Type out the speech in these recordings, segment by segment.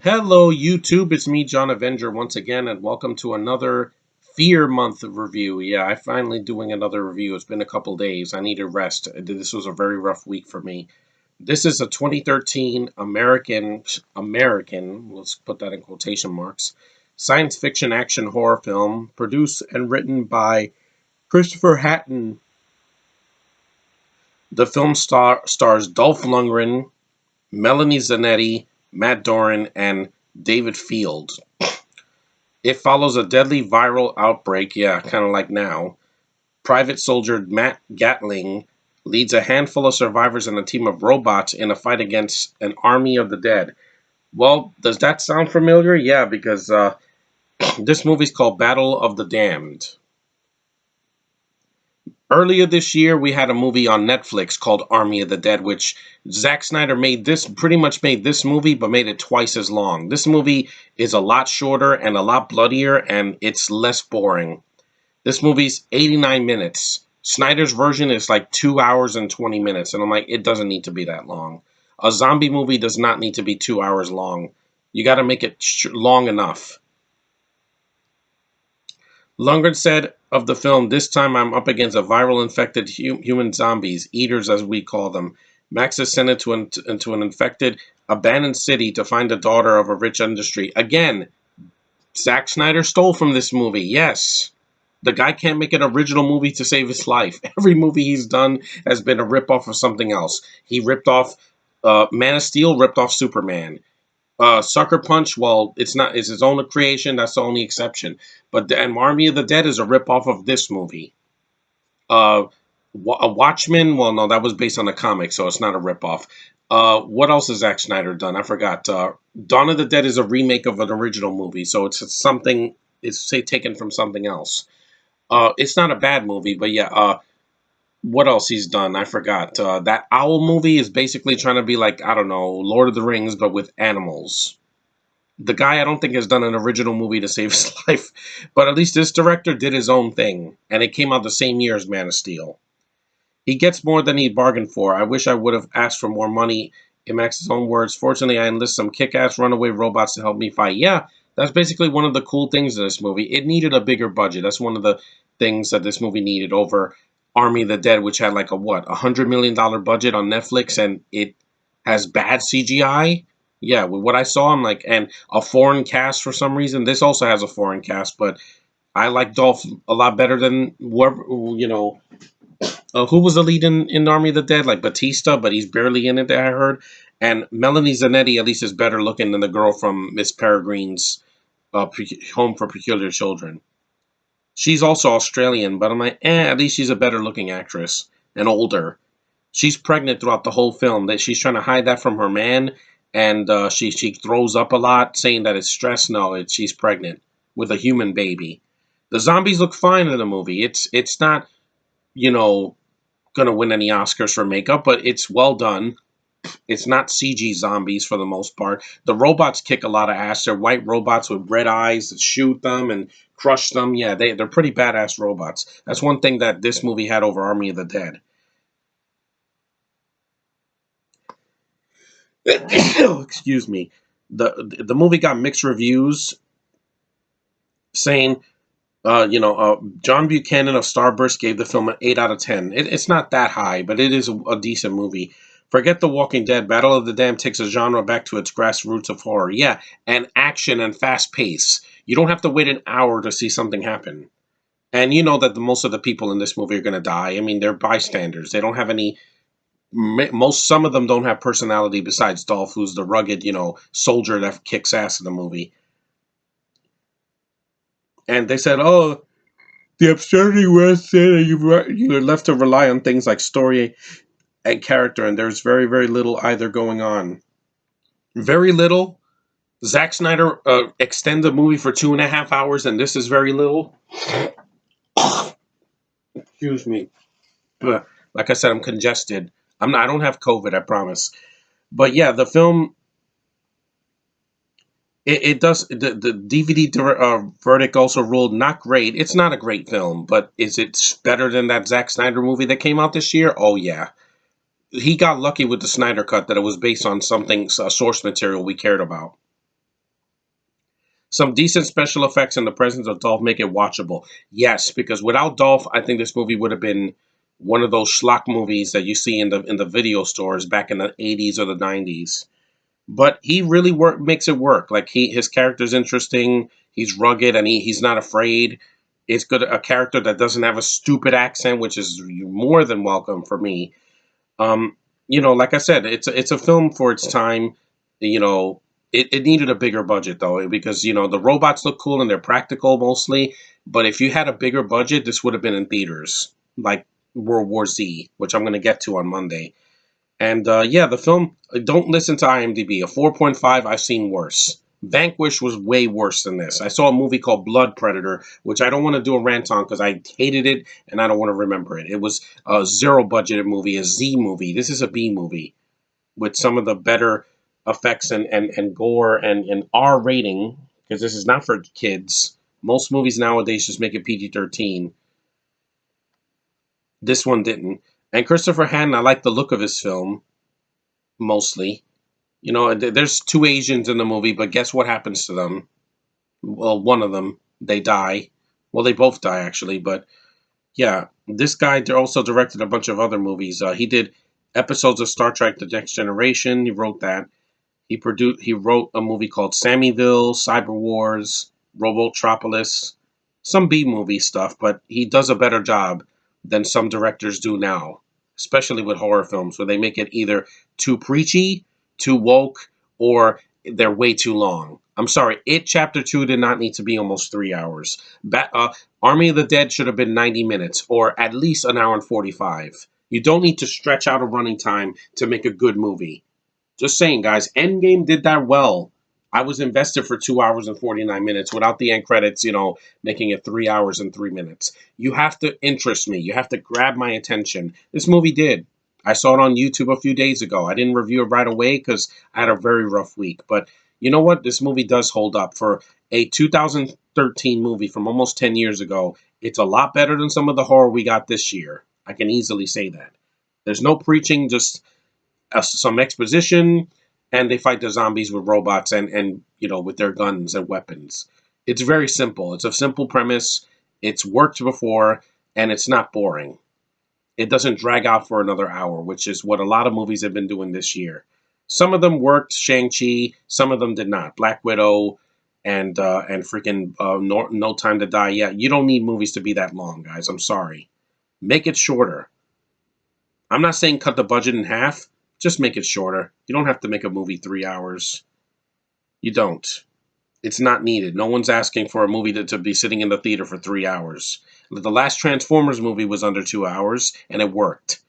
Hello, YouTube. It's me, John Avenger, once again, and welcome to another Fear Month review. Yeah, I'm finally doing another review. It's been a couple days. I need a rest. This was a very rough week for me. This is a 2013 American, let's put that in quotation marks, science fiction action horror film produced and written by Christopher Hatton. The film stars Dolph Lundgren, Melanie Zanetti, Matt Doran, and David Field. It follows a deadly viral outbreak, yeah, kind of like now. Private soldier Matt Gatling leads a handful of survivors and a team of robots in a fight against an army of the dead. Well, does that sound familiar? Yeah, because this movie's called Battle of the Damned. Earlier this year, we had a movie on Netflix called Army of the Dead, which Zack Snyder pretty much made this movie, but made it twice as long. This movie is a lot shorter and a lot bloodier, and it's less boring. This movie's 89 minutes. Snyder's version is like 2 hours and 20 minutes. And I'm like, it doesn't need to be that long. A zombie movie does not need to be 2 hours long. You got to make it long enough. Lundgren said of the film, "This time I'm up against a viral infected human zombies, eaters as we call them. Max is sent into an infected, abandoned city to find the daughter of a rich industry." Again, Zack Snyder stole from this movie. Yes. The guy can't make an original movie to save his life. Every movie he's done has been a ripoff of something else. He ripped off Man of Steel, ripped off Superman. Sucker Punch, well, it's his own creation. That's the only exception. And Army of the Dead is a ripoff of this movie. Uh, Watchmen, well, no, that was based on a comic, so it's not a ripoff. What else has Zack Snyder done? I forgot. Dawn of the Dead is a remake of an original movie, so it's something. It's say taken from something else. It's not a bad movie, but yeah. What else he's done? I forgot. That Owl movie is basically trying to be like, I don't know, Lord of the Rings, but with animals. The guy, I don't think, has done an original movie to save his life, but at least this director did his own thing, and it came out the same year as Man of Steel. He gets more than he bargained for. I wish I would have asked for more money. In Max's own words, fortunately, I enlist some kick-ass runaway robots to help me fight. Yeah, that's basically one of the cool things in this movie. It needed a bigger budget. That's one of the things that this movie needed over Army of the Dead, which had like $100 million budget on Netflix, and it has bad CGI. Yeah, with what I saw, I'm like, and a foreign cast for some reason. This also has a foreign cast, but I like Dolph a lot better than whoever, who was the lead in Army of the Dead? Like Batista, but he's barely in it, I heard. And Melanie Zanetti at least is better looking than the girl from Miss Peregrine's Home for Peculiar Children. She's also Australian, but I'm like, at least she's a better looking actress and older. She's pregnant throughout the whole film. That she's trying to hide that from her man, and she throws up a lot, saying that it's stress. No, she's pregnant with a human baby. The zombies look fine in the movie. It's not you know gonna win any Oscars for makeup, but it's well done. It's not CG zombies for the most part. The robots kick a lot of ass. They're white robots with red eyes that shoot them and crush them. Yeah, they're pretty badass robots. That's one thing that this movie had over Army of the Dead. Excuse me. The movie got mixed reviews, saying John Buchanan of Starburst gave the film an 8 out of 10. It's not that high, but it is a decent movie. Forget The Walking Dead. Battle of the Dam takes a genre back to its grassroots of horror. Yeah, and action and fast pace. You don't have to wait an hour to see something happen. And you know that most of the people in this movie are going to die. I mean, they're bystanders. They don't have any. Some of them don't have personality besides Dolph, who's the rugged, soldier that kicks ass in the movie. And they said, "Oh, the absurdity was that you're left to rely on things like story and character, and there's very, very little either going on. Very little. Zack Snyder extends a movie for 2.5 hours, and this is very little. Excuse me. Like I said, I'm congested. I don't have COVID, I promise. But yeah, the film. It does. The DVD verdict also ruled not great. It's not a great film, but is it better than that Zack Snyder movie that came out this year? Oh yeah. He got lucky with the Snyder cut that it was based on something, a source material we cared about. Some decent special effects in the presence of Dolph make it watchable. Yes, because without Dolph, I think this movie would have been one of those schlock movies that you see in the video stores back in the 80s or the 90s. But he really makes it work. Like his character's interesting. He's rugged and he's not afraid. It's good a character that doesn't have a stupid accent, which is more than welcome for me. Um, like I said, it's a film for its time. You know, it needed a bigger budget though, because the robots look cool and they're practical mostly. But if you had a bigger budget, this would have been in theaters, like World War Z, which I'm going to get to on Monday. And yeah, the film. Don't listen to IMDb. A 4.5. I've seen worse. Vanquish was way worse than this. I saw a movie called Blood Predator, which I don't want to do a rant on because I hated it and I don't want to remember it. It was a zero budgeted movie, a Z movie. This is a B movie with some of the better effects and gore and R rating because this is not for kids. Most movies nowadays just make it PG-13. This one didn't. And Christopher Hannon, I like the look of his film mostly. There's two Asians in the movie, but guess what happens to them? Well, one of them, they die. Well, they both die actually, but yeah, this guy also directed a bunch of other movies. He did episodes of Star Trek: The Next Generation. He wrote that. He wrote a movie called Sammyville, Cyber Wars, Robotropolis, some B movie stuff, but he does a better job than some directors do now, especially with horror films where they make it either too preachy, too woke, or they're way too long. I'm sorry, It Chapter 2 did not need to be almost 3 hours. Army of the Dead should have been 90 minutes or at least an hour and 45. You don't need to stretch out a running time to make a good movie. Just saying, guys. Endgame did that well. I was invested for 2 hours and 49 minutes without the end credits, making it 3 hours and 3 minutes. You have to interest me. You have to grab my attention. This movie did. I saw it on YouTube a few days ago. I didn't review it right away because I had a very rough week. But you know what? This movie does hold up. For a 2013 movie from almost 10 years ago, it's a lot better than some of the horror we got this year. I can easily say that. There's no preaching, just some exposition, and they fight the zombies with robots and with their guns and weapons. It's very simple. It's a simple premise. It's worked before, and it's not boring. It doesn't drag out for another hour, which is what a lot of movies have been doing this year. Some of them worked, Shang-Chi. Some of them did not. Black Widow and freaking No Time to Die. Yeah, you don't need movies to be that long, guys. I'm sorry. Make it shorter. I'm not saying cut the budget in half. Just make it shorter. You don't have to make a movie 3 hours. You don't. It's not needed. No one's asking for a movie to be sitting in the theater for 3 hours. The last Transformers movie was under 2 hours, and it worked.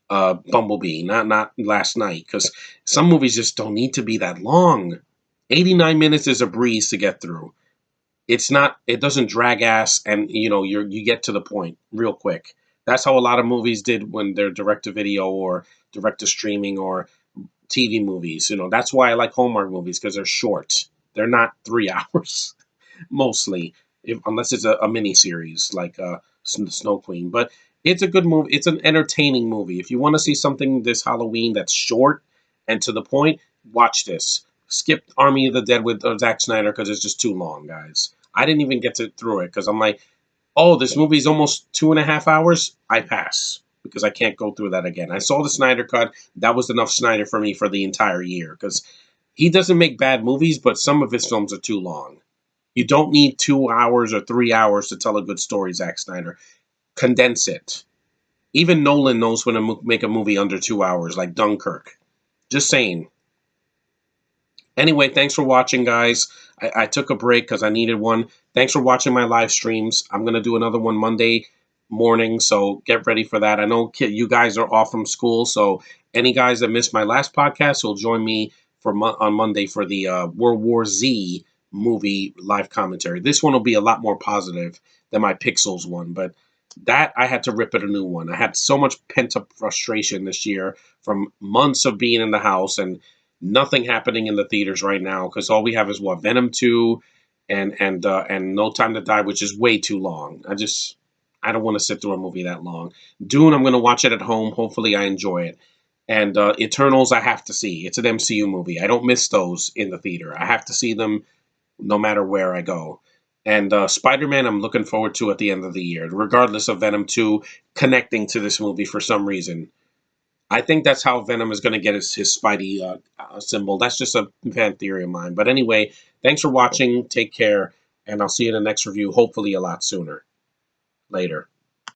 Bumblebee, not last night, because some movies just don't need to be that long. 89 minutes is a breeze to get through. It's not. It doesn't drag ass, and you get to the point real quick. That's how a lot of movies did when they're direct to video or direct to streaming or TV movies. That's why I like Hallmark movies because they're short. They're not 3 hours mostly, unless it's a mini series like Snow Queen. But it's a good movie. It's an entertaining movie. If you want to see something this Halloween that's short and to the point, watch this. Skip Army of the Dead with Zack Snyder because it's just too long, guys. I didn't even get through it because I'm like, oh, this movie's almost 2.5 hours. I pass because I can't go through that again. I saw the Snyder cut. That was enough Snyder for me for the entire year because he doesn't make bad movies, but some of his films are too long. You don't need 2 hours or 3 hours to tell a good story, Zack Snyder. Condense it. Even Nolan knows when to make a movie under 2 hours, like Dunkirk. Just saying. Anyway, thanks for watching, guys. I took a break because I needed one. Thanks for watching my live streams. I'm going to do another one Monday morning, so get ready for that. I know you guys are off from school, so any guys that missed my last podcast will join me on Monday for the World War Z movie live commentary. This one will be a lot more positive than my Pixels one, but that I had to rip it a new one. I had so much pent-up frustration this year from months of being in the house and nothing happening in the theaters right now because all we have is what Venom 2 and No Time to Die, which is way too long. I don't want to sit through a movie that long. Dune, I'm going to watch it at home. Hopefully, I enjoy it. And Eternals, I have to see. It's an MCU movie. I don't miss those in the theater. I have to see them no matter where I go. And Spider-Man, I'm looking forward to at the end of the year, regardless of Venom 2 connecting to this movie for some reason. I think that's how Venom is going to get his Spidey symbol. That's just a fan theory of mine. But anyway, thanks for watching. Take care, and I'll see you in the next review, hopefully a lot sooner. Later.